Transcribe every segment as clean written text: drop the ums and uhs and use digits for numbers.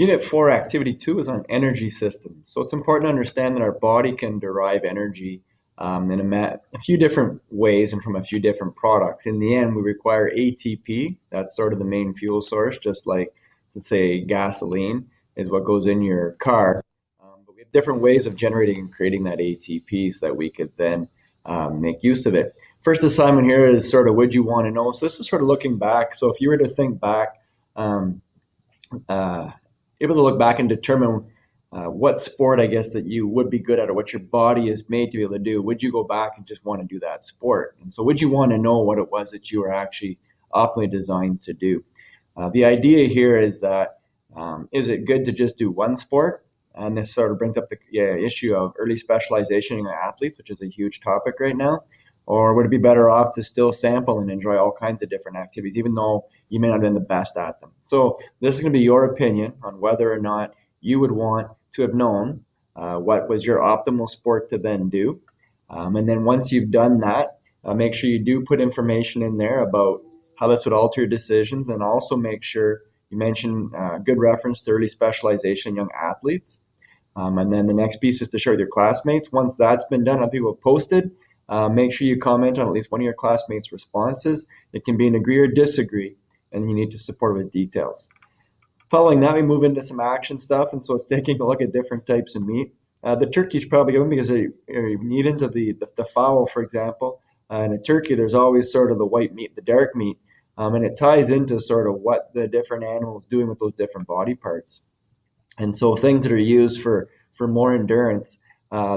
Unit 4, Activity 2 is on energy systems. So it's important to understand that our body can derive energy in a few different ways and from a few different products. In the end, we require ATP. That's sort of the main fuel source, just like, let's say, gasoline is what goes in your car. But we have different ways of generating and creating that ATP so that we could then make use of it. First assignment here is sort of what you want to know. So this is sort of looking back. So if you were to think back, able to look back and determine what sport, I guess, that you would be good at or what your body is made to be able to do, would you go back and just want to do that sport? And so would you want to know what it was that you were actually optimally designed to do? The idea here is that, is it good to just do one sport? And this sort of brings up the issue of early specialization in athletes, which is a huge topic right now. Or would it be better off to still sample and enjoy all kinds of different activities, even though you may not have been the best at them? So this is going to be your opinion on whether or not you would want to have known what was your optimal sport to then do. And then once you've done that, make sure you do put information in there about how this would alter your decisions, and also make sure you mention good reference to early specialization in young athletes. And then the next piece is to share with your classmates. Once that's been done, other people have posted, make sure you comment on at least one of your classmates' responses. It can be an agree or disagree, and you need to support with details. Following that, we move into some action stuff, and so it's taking a look at different types of meat. The turkey's probably good because you need into the fowl, for example. In a turkey, there's always sort of the white meat, the dark meat, and it ties into sort of what the different animals doing with those different body parts. And so things that are used for more endurance,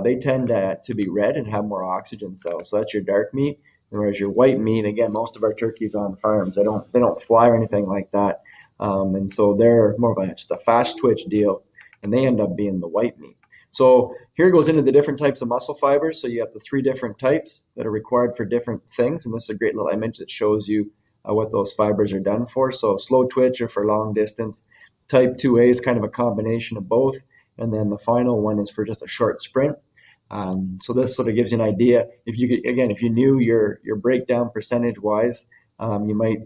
they tend to be red and have more oxygen cells. So that's your dark meat. Whereas your white meat, again, most of our turkeys on farms, they don't fly or anything like that. And so they're more of just a fast twitch deal, and they end up being the white meat. So here goes into the different types of muscle fibers. So you have the 3 different types that are required for different things. And this is a great little image that shows you what those fibers are done for. So slow twitch or for long distance. Type 2A is kind of a combination of both. And then the final one is for just a short sprint. So this sort of gives you an idea. If you knew your breakdown percentage wise, you might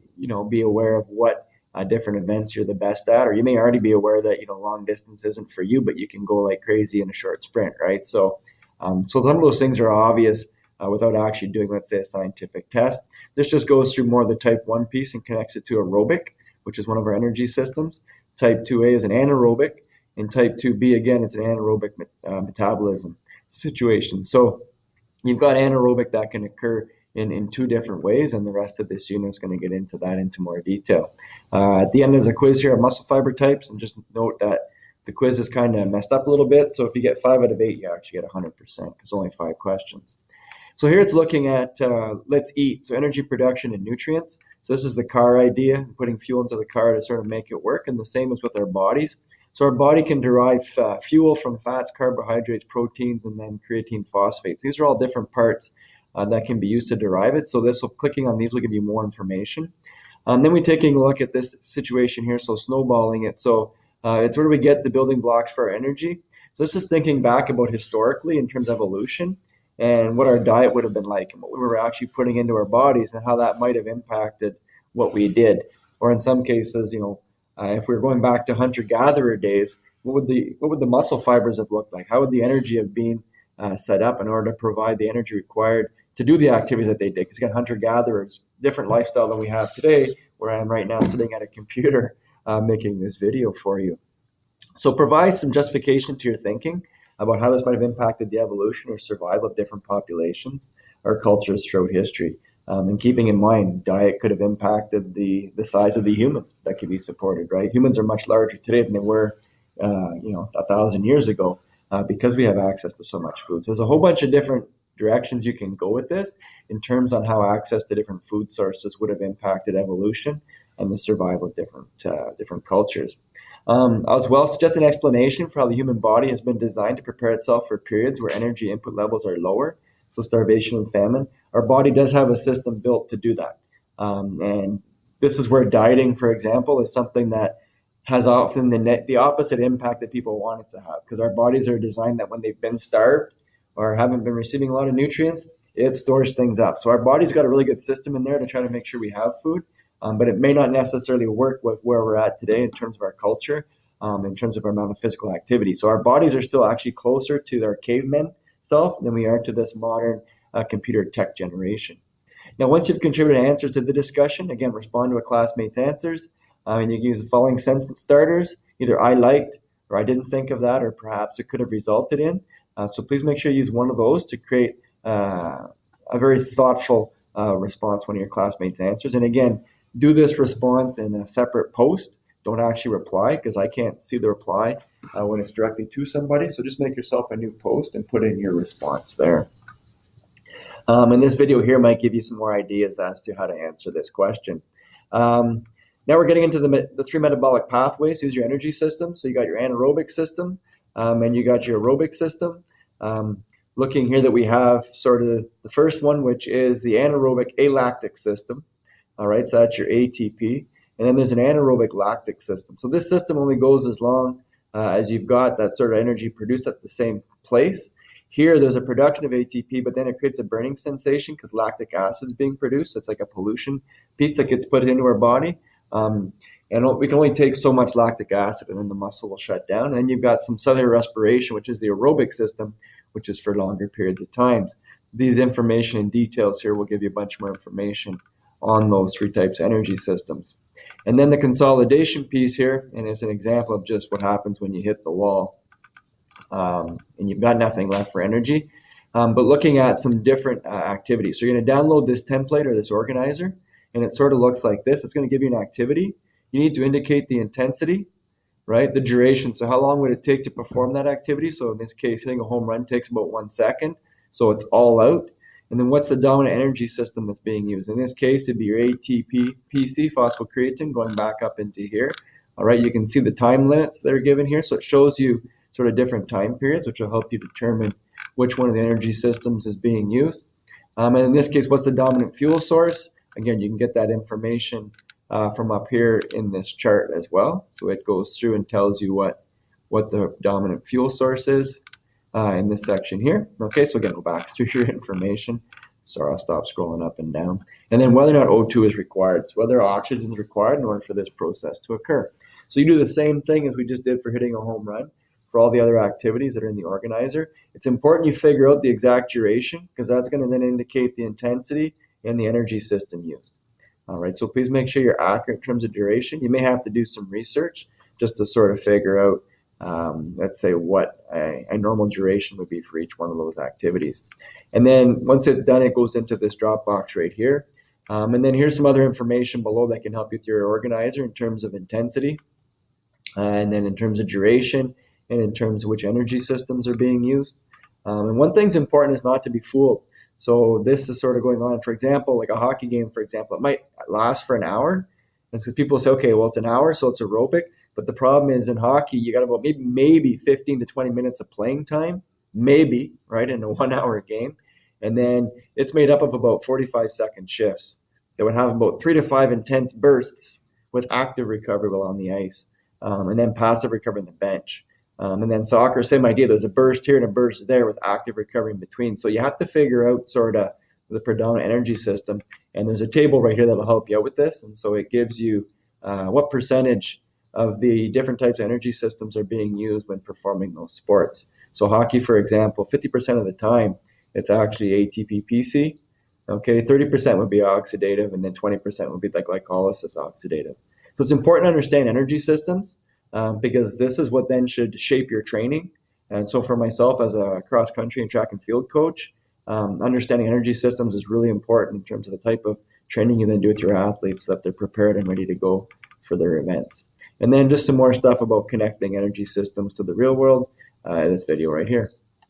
be aware of what different events you're the best at, or you may already be aware that long distance isn't for you, but you can go like crazy in a short sprint, right? So some of those things are obvious without actually doing, let's say, a scientific test. This just goes through more of the type 1 piece and connects it to aerobic, which is one of our energy systems. Type 2A is an anaerobic, and type 2B, again, it's an anaerobic metabolism situation. So you've got anaerobic that can occur in 2 different ways, and the rest of this unit is going to get into that into more detail. At the end, there's a quiz here of muscle fiber types, and just note that the quiz is kind of messed up a little bit. So if you get 5 out of 8, you actually get 100% because only 5 questions. So here it's looking at let's eat, so energy production and nutrients. So this is the car idea, putting fuel into the car to sort of make it work, and the same is with our bodies. So our body can derive fuel from fats, carbohydrates, proteins, and then creatine phosphates. These are all different parts that can be used to derive it. So clicking on these will give you more information. Then we're taking a look at this situation here, so snowballing it. So it's where do we get the building blocks for our energy. So this is thinking back about historically in terms of evolution and what our diet would have been like and what we were actually putting into our bodies and how that might have impacted what we did. Or in some cases, if we were going back to hunter-gatherer days, what would the muscle fibers have looked like? How would the energy have been set up in order to provide the energy required to do the activities that they did? Because again, hunter-gatherers, different lifestyle than we have today, where I am right now sitting at a computer making this video for you. So provide some justification to your thinking about how this might have impacted the evolution or survival of different populations or cultures throughout history. And keeping in mind, diet could have impacted the size of the human that could be supported, right? Humans are much larger today than they were, 1,000 years ago because we have access to so much food. So there's a whole bunch of different directions you can go with this in terms on how access to different food sources would have impacted evolution and the survival of different cultures. As well, it's just an explanation for how the human body has been designed to prepare itself for periods where energy input levels are lower, so starvation and famine. Our body does have a system built to do that. And this is where dieting, for example, is something that has often the opposite impact that people want it to have, because our bodies are designed that when they've been starved or haven't been receiving a lot of nutrients, it stores things up. So our body's got a really good system in there to try to make sure we have food, but it may not necessarily work with where we're at today in terms of our culture. in terms of our amount of physical activity. So our bodies are still actually closer to our caveman self than we are to this modern computer tech generation. Now, once you've contributed answers to the discussion, again, respond to a classmate's answers, and you can use the following sentence starters. Either I liked, or I didn't think of that, or perhaps it could have resulted in. So please make sure you use one of those to create a very thoughtful response when your classmates answers. And again, do this response in a separate post. Don't actually reply, because I can't see the reply when it's directly to somebody. So just make yourself a new post and put in your response there. And this video here might give you some more ideas as to how to answer this question. Now we're getting into the three metabolic pathways. Use your energy system. So you got your anaerobic system, and you got your aerobic system. Looking here that we have sort of the first one, which is the anaerobic alactic system. All right, so that's your ATP. And then there's an anaerobic lactic system. So this system only goes as long as you've got that sort of energy produced at the same place. Here, there's a production of ATP, but then it creates a burning sensation because lactic acid is being produced. So it's like a pollution piece that gets put into our body. And we can only take so much lactic acid, and then the muscle will shut down. And then you've got some cellular respiration, which is the aerobic system, which is for longer periods of time. These information and details here will give you a bunch more information on those three types of energy systems. And then the consolidation piece here, and it's an example of just what happens when you hit the wall and you've got nothing left for energy. But looking at some different activities. So you're going to download this template or this organizer, and it sort of looks like this. It's going to give you an activity. You need to indicate the intensity, right? The duration. So how long would it take to perform that activity? So in this case, hitting a home run takes about 1 second. So it's all out. And then what's the dominant energy system that's being used? In this case, it'd be your ATP, PC, phosphocreatine, going back up into here. All right, you can see the time limits that are given here. So it shows you sort of different time periods, which will help you determine which one of the energy systems is being used. And in this case, what's the dominant fuel source? Again, you can get that information from up here in this chart as well. So it goes through and tells you what the dominant fuel source is in this section here. Okay, so again, go back through your information. Sorry, I'll stop scrolling up and down. And then whether or not O2 is required. So whether oxygen is required in order for this process to occur. So you do the same thing as we just did for hitting a home run for all the other activities that are in the organizer. It's important you figure out the exact duration, because that's going to then indicate the intensity and the energy system used. All right, so please make sure you're accurate in terms of duration. You may have to do some research just to sort of figure out, let's say, what a normal duration would be for each one of those activities. And then once it's done, it goes into this drop box right here. And then here's some other information below that can help you with your organizer in terms of intensity, and then in terms of duration, and in terms of which energy systems are being used. And one thing's important is not to be fooled. So this is sort of going on, for example, like a hockey game, for example, it might last for an hour. And so people say, okay, well, it's an hour, so it's aerobic. But the problem is in hockey, you got about maybe 15 to 20 minutes of playing time, maybe, right, in a 1 hour game. And then it's made up of about 45-second shifts that would have about 3 to 5 intense bursts with active recovery while on the ice, and then passive recovery on the bench. And then soccer, same idea. There's a burst here and a burst there with active recovery in between. So you have to figure out sort of the predominant energy system. And there's a table right here that will help you out with this. And so it gives you what percentage of the different types of energy systems are being used when performing those sports. So hockey, for example, 50% of the time, it's actually ATP PC. Okay, 30% would be oxidative, and then 20% would be like glycolysis oxidative. So it's important to understand energy systems, because this is what then should shape your training. And so for myself as a cross-country and track and field coach, understanding energy systems is really important in terms of the type of training you then do with your athletes so that they're prepared and ready to go for their events. And then just some more stuff about connecting energy systems to the real world in this video right here.